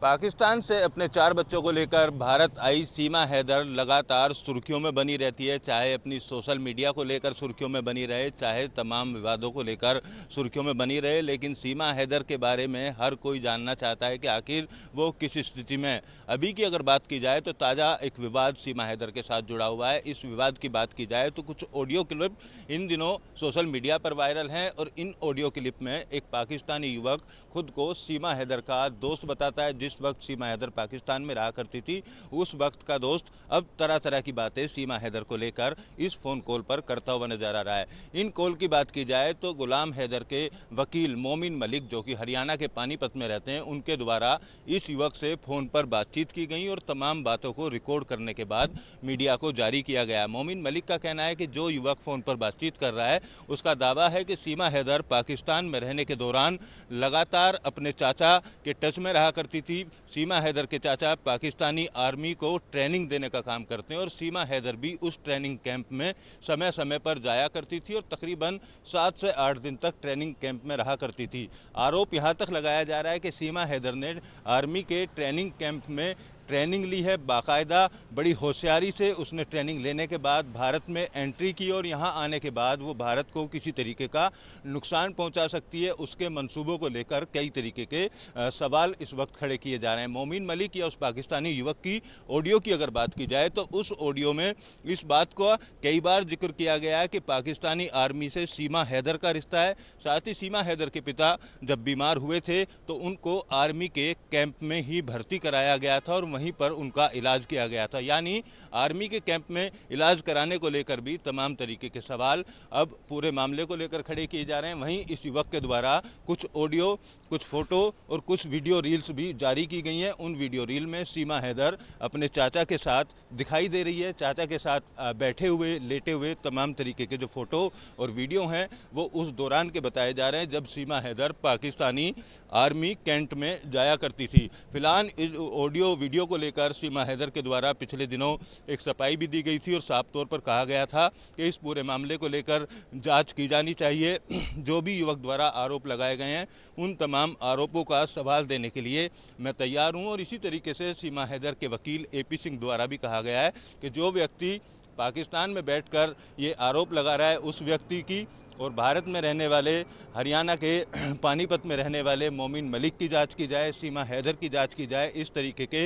पाकिस्तान से अपने 4 बच्चों को लेकर भारत आई सीमा हैदर लगातार सुर्खियों में बनी रहती है। चाहे अपनी सोशल मीडिया को लेकर सुर्खियों में बनी रहे, चाहे तमाम विवादों को लेकर सुर्खियों में बनी रहे, लेकिन सीमा हैदर के बारे में हर कोई जानना चाहता है कि आखिर वो किस स्थिति में। अभी की अगर बात की जाए तो ताज़ा एक विवाद सीमा हैदर के साथ जुड़ा हुआ है। इस विवाद की बात की जाए तो कुछ ऑडियो क्लिप इन दिनों सोशल मीडिया पर वायरल हैं और इन ऑडियो क्लिप में एक पाकिस्तानी युवक खुद को सीमा हैदर का दोस्त बताता है। जिस वक्त सीमा हैदर पाकिस्तान में रहा करती थी, उस वक्त का दोस्त अब तरह तरह की बातें सीमा हैदर को लेकर इस फ़ोन कॉल पर करता हुआ नजर आ रहा है। इन कॉल की बात की जाए तो गुलाम हैदर के वकील मोमिन मलिक, जो कि हरियाणा के पानीपत में रहते हैं, उनके द्वारा इस युवक से फ़ोन पर बातचीत की गई और तमाम बातों को रिकॉर्ड करने के बाद मीडिया को जारी किया गया। मोमिन मलिक का कहना है कि जो युवक फ़ोन पर बातचीत कर रहा है, उसका दावा है कि सीमा हैदर पाकिस्तान में रहने के दौरान लगातार अपने चाचा के टच में रहा करती थी। सीमा हैदर के चाचा पाकिस्तानी आर्मी को ट्रेनिंग देने का काम करते हैं और सीमा हैदर भी उस ट्रेनिंग कैंप में समय समय पर जाया करती थी और तकरीबन 7 से 8 दिन तक ट्रेनिंग कैंप में रहा करती थी। आरोप यहाँ तक लगाया जा रहा है कि सीमा हैदर ने आर्मी के ट्रेनिंग कैंप में ट्रेनिंग ली है, बाकायदा बड़ी होशियारी से उसने ट्रेनिंग लेने के बाद भारत में एंट्री की और यहाँ आने के बाद वो भारत को किसी तरीके का नुकसान पहुँचा सकती है, उसके मंसूबों को लेकर कई तरीके के सवाल इस वक्त खड़े किए जा रहे हैं। मोमिन मलिक या उस पाकिस्तानी युवक की ऑडियो की अगर बात की जाए तो उस ऑडियो में इस बात को कई बार जिक्र किया गया है कि पाकिस्तानी आर्मी से सीमा हैदर का रिश्ता है। साथ ही सीमा हैदर के पिता जब बीमार हुए थे तो उनको आर्मी के कैंप में ही भर्ती कराया गया था और वहीं पर उनका इलाज किया गया था। यानी आर्मी के कैंप में इलाज कराने को लेकर भी तमाम तरीके के सवाल अब पूरे मामले को लेकर खड़े किए जा रहे हैं। वहीं इस युवक के द्वारा कुछ ऑडियो, कुछ फोटो और कुछ वीडियो रील्स भी जारी की गई हैं। उन वीडियो रील में सीमा हैदर अपने चाचा के साथ दिखाई दे रही है। चाचा के साथ बैठे हुए, लेटे हुए तमाम तरीके के जो फोटो और वीडियो हैं वो उस दौरान के बताए जा रहे हैं जब सीमा हैदर पाकिस्तानी आर्मी कैंट में जाया करती थी। फिलहाल इस ऑडियो वीडियो को लेकर सीमा हैदर के द्वारा पिछले दिनों एक सफाई भी दी गई थी और साफ तौर पर कहा गया था कि इस पूरे मामले को लेकर जांच की जानी चाहिए। जो भी युवक द्वारा आरोप लगाए गए हैं उन तमाम आरोपों का सवाल देने के लिए मैं तैयार हूं। और इसी तरीके से सीमा हैदर के वकील AP सिंह द्वारा भी कहा गया है कि जो व्यक्ति पाकिस्तान में बैठकर ये आरोप लगा रहा है उस व्यक्ति की और भारत में रहने वाले, हरियाणा के पानीपत में रहने वाले मोमिन मलिक की जांच की जाए, सीमा हैदर की जांच की जाए। इस तरीके के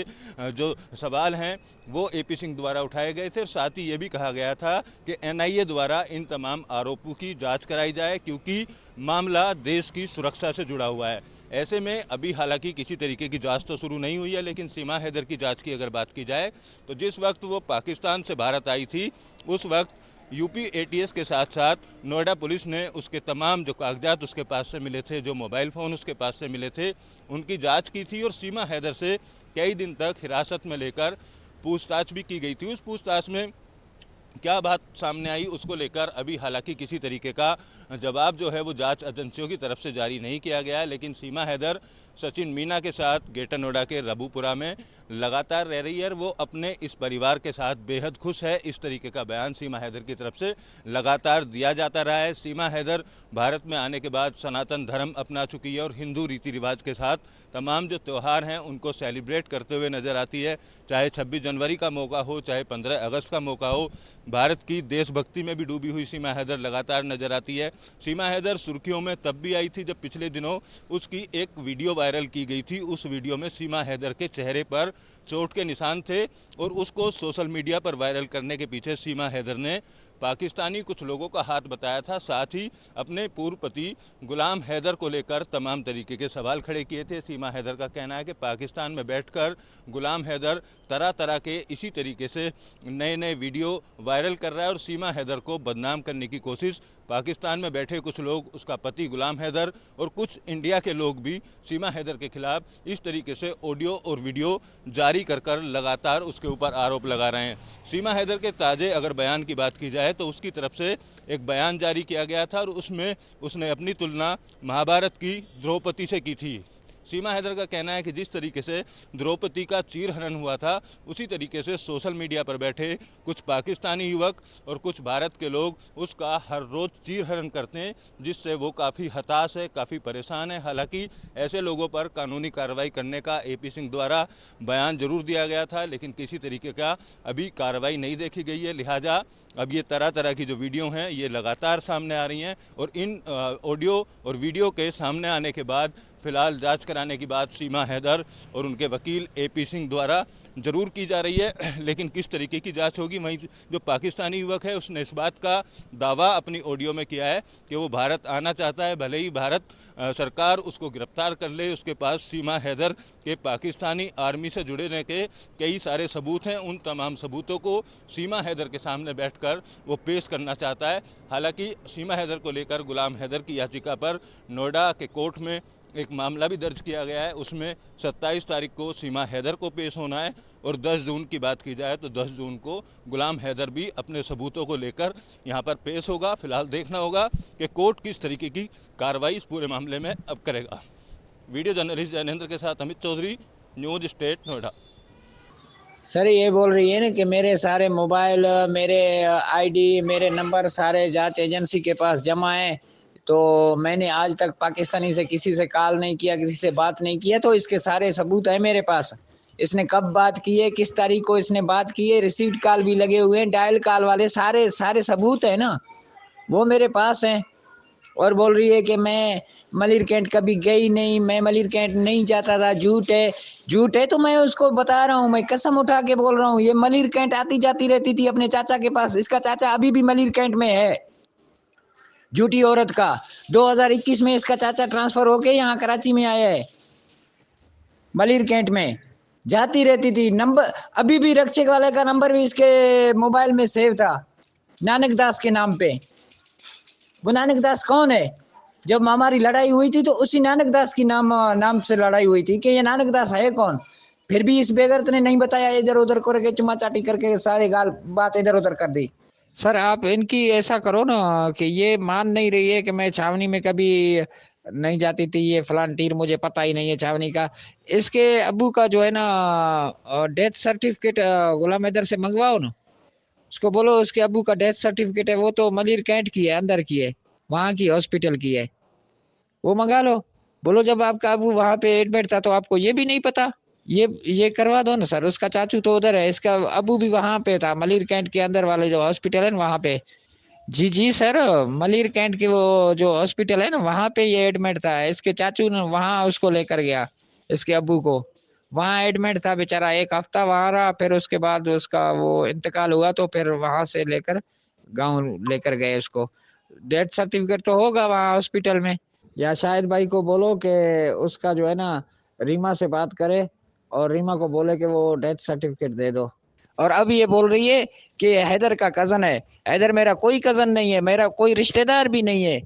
जो सवाल हैं वो AP सिंह द्वारा उठाए गए थे और साथ ही ये भी कहा गया था कि NIA द्वारा इन तमाम आरोपों की जांच कराई जाए क्योंकि मामला देश की सुरक्षा से जुड़ा हुआ है। ऐसे में अभी हालांकि किसी तरीके की जांच तो शुरू नहीं हुई है, लेकिन सीमा हैदर की जांच की अगर बात की जाए तो जिस वक्त वो पाकिस्तान से भारत आई थी उस वक्त UP ATS के साथ साथ नोएडा पुलिस ने उसके तमाम जो कागजात उसके पास से मिले थे, जो मोबाइल फ़ोन उसके पास से मिले थे, उनकी जांच की थी और सीमा हैदर से कई दिन तक हिरासत में लेकर पूछताछ भी की गई थी। उस पूछताछ में क्या बात सामने आई उसको लेकर अभी हालांकि किसी तरीके का जवाब जो है वो जांच एजेंसियों की तरफ से जारी नहीं किया गया है। लेकिन सीमा हैदर सचिन मीना के साथ ग्रेटर नोएडा के रबूपुरा में लगातार रह रही है। वो अपने इस परिवार के साथ बेहद खुश है। इस तरीके का बयान सीमा हैदर की तरफ से लगातार दिया जाता रहा है। सीमा हैदर भारत में आने के बाद सनातन धर्म अपना चुकी है और हिंदू रीति रिवाज के साथ तमाम जो त्यौहार हैं उनको सेलिब्रेट करते हुए नज़र आती है। चाहे 26 जनवरी का मौका हो, चाहे 15 अगस्त का मौका हो, भारत की देशभक्ति में भी डूबी हुई सीमा हैदर लगातार नज़र आती है। सीमा हैदर सुर्खियों में तब भी आई थी जब पिछले दिनों उसकी एक वीडियो वायरल की गई थी। उस वीडियो में सीमा हैदर के चेहरे पर चोट के निशान थे और उसको सोशल मीडिया पर वायरल करने के पीछे सीमा हैदर ने पाकिस्तानी कुछ लोगों का हाथ बताया था। साथ ही अपने पूर्व पति गुलाम हैदर को लेकर तमाम तरीके के सवाल खड़े किए थे। सीमा हैदर का कहना है कि पाकिस्तान में बैठकर गुलाम हैदर तरह तरह के इसी तरीके से नए नए वीडियो वायरल कर रहा है और सीमा हैदर को बदनाम करने की कोशिश पाकिस्तान में बैठे कुछ लोग, उसका पति गुलाम हैदर और कुछ इंडिया के लोग भी सीमा हैदर के खिलाफ इस तरीके से ऑडियो और वीडियो जारी कर लगातार उसके ऊपर आरोप लगा रहे हैं। सीमा हैदर के ताज़े अगर बयान की बात की जाए तो उसकी तरफ से एक बयान जारी किया गया था और उसमें उसने अपनी तुलना महाभारत की द्रौपदी से की थी। सीमा हैदर का कहना है कि जिस तरीके से द्रौपदी का चीरहरण हुआ था, उसी तरीके से सोशल मीडिया पर बैठे कुछ पाकिस्तानी युवक और कुछ भारत के लोग उसका हर रोज़ चीरहरण करते हैं, जिससे वो काफ़ी हताश है, काफ़ी परेशान है। हालांकि ऐसे लोगों पर कानूनी कार्रवाई करने का AP सिंह द्वारा बयान जरूर दिया गया था, लेकिन किसी तरीके का अभी कार्रवाई नहीं देखी गई है। लिहाजा अब ये तरह तरह की जो वीडियो हैं ये लगातार सामने आ रही हैं, और इन ऑडियो और वीडियो के सामने आने के बाद फिलहाल जांच कराने की बात सीमा हैदर और उनके वकील AP सिंह द्वारा जरूर की जा रही है। लेकिन किस तरीके की जांच होगी, वहीं जो पाकिस्तानी युवक है उसने इस बात का दावा अपनी ऑडियो में किया है कि वो भारत आना चाहता है, भले ही भारत सरकार उसको गिरफ्तार कर ले। उसके पास सीमा हैदर के पाकिस्तानी आर्मी से जुड़ने के कई सारे सबूत हैं। उन तमाम सबूतों को सीमा हैदर के सामने बैठकर वो पेश करना चाहता है। हालांकि सीमा हैदर को लेकर गुलाम हैदर की याचिका पर नोएडा के कोर्ट में एक मामला भी दर्ज किया गया है। उसमें 27 तारीख को सीमा हैदर को पेश होना है, और 10 जून की बात की जाए तो 10 जून को गुलाम हैदर भी अपने सबूतों को लेकर यहां पर पेश होगा। फिलहाल देखना होगा कि कोर्ट किस तरीके की कार्रवाई इस पूरे मामले में अब करेगा। वीडियो जर्नलिस्ट जैनेंद्र के साथ Amit Chaudhary, News State Noida. Sir ये बोल रही है ना कि मेरे सारे मोबाइल, मेरे ID, मेरे नंबर सारे जांच एजेंसी के पास जमा है, तो मैंने आज तक पाकिस्तानी से किसी से कॉल नहीं किया, किसी से बात नहीं किया, तो इसके सारे सबूत है मेरे पास। इसने कब बात की है, किस तारीख को इसने बात की है, रिसीव्ड कॉल भी लगे हुए हैं, डायल कॉल वाले सारे सबूत है ना, वो मेरे पास हैं। और बोल रही है कि मैं मलिर कैंट कभी गई नहीं, मैं मलिर कैंट नहीं जाता था, झूठ है। झूठ है तो मैं उसको बता रहा हूँ, मैं कसम उठा के बोल रहा हूँ, ये मलिर कैंट आती जाती रहती थी अपने चाचा के पास। इसका चाचा अभी भी मलिर कैंट में है, झूठी औरत का। 2021 में इसका चाचा ट्रांसफर होके यहाँ कराची में आया है, मलिर कैंट में जाती रहती थी। नंबर अभी भी रक्षक वाले का नंबर भी इसके मोबाइल में सेव था, नानक दास के नाम पे। वो नानक दास कौन है? जब हमारी लड़ाई हुई थी तो उसी नानक दास की नाम से लड़ाई हुई थी कि ये नानक दास है कौन। फिर भी इस बेगरत ने नहीं बताया, इधर उधर करके चुमा चाटी करके सारे गाल बात इधर उधर कर दी। सर आप इनकी ऐसा करो ना कि ये मान नहीं रही है कि मैं छावनी में कभी नहीं जाती थी, ये फलान तीर मुझे पता ही नहीं है छावनी का। इसके अब्बू का जो है ना डेथ सर्टिफिकेट गुलाम हैदर से मंगवाओ ना। उसको बोलो उसके अब्बू का डेथ सर्टिफिकेट है, वो तो मलिर कैंट की है, अंदर की है, वहां की हॉस्पिटल की है, वो मंगा लो। बोलो जब आपका अब्बू वहां पे एडमिट था तो आपको ये भी नहीं पता, ये करवा दो ना सर। उसका चाचू तो उधर है, इसका अब्बू भी वहां पे था, मलिर कैंट के अंदर वाले जो हॉस्पिटल है ना वहां पे। जी जी सर, मलिर कैंट की वो जो हॉस्पिटल है ना वहां पे ये एडमिट था। इसके चाचू ने वहां उसको लेकर गया, इसके अब्बू को। वहां एडमिट था बेचारा, 1 हफ्ता वहां रहा, फिर उसके बाद उसका वो इंतकाल हुआ, तो फिर वहां से लेकर गांव लेकर गए उसको। डेथ सर्टिफिकेट तो होगा वहां हॉस्पिटल में। या शाहिद भाई को बोलो कि उसका जो है ना रीमा से बात करे, और रीमा को बोले कि वो डेथ सर्टिफिकेट दे दो। और अब ये बोल रही है कि हैदर का कजन है। हैदर मेरा कोई कजन नहीं है, मेरा कोई रिश्तेदार भी नहीं है।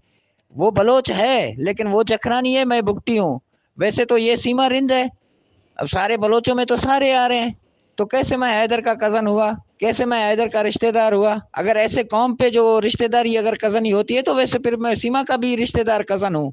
वो बलोच है लेकिन वो जखरानी है, मैं भुगटी हूँ। वैसे तो ये सीमा रिंद है। अब सारे बलोचों में तो सारे आ रहे हैं, तो कैसे मैं हैदर का कजन हुआ, कैसे मैं हैदर का रिश्तेदार हुआ? अगर ऐसे कौम पे जो रिश्तेदारी अगर कजन ही होती है तो वैसे फिर मैं सीमा का भी रिश्तेदार कजन हूँ।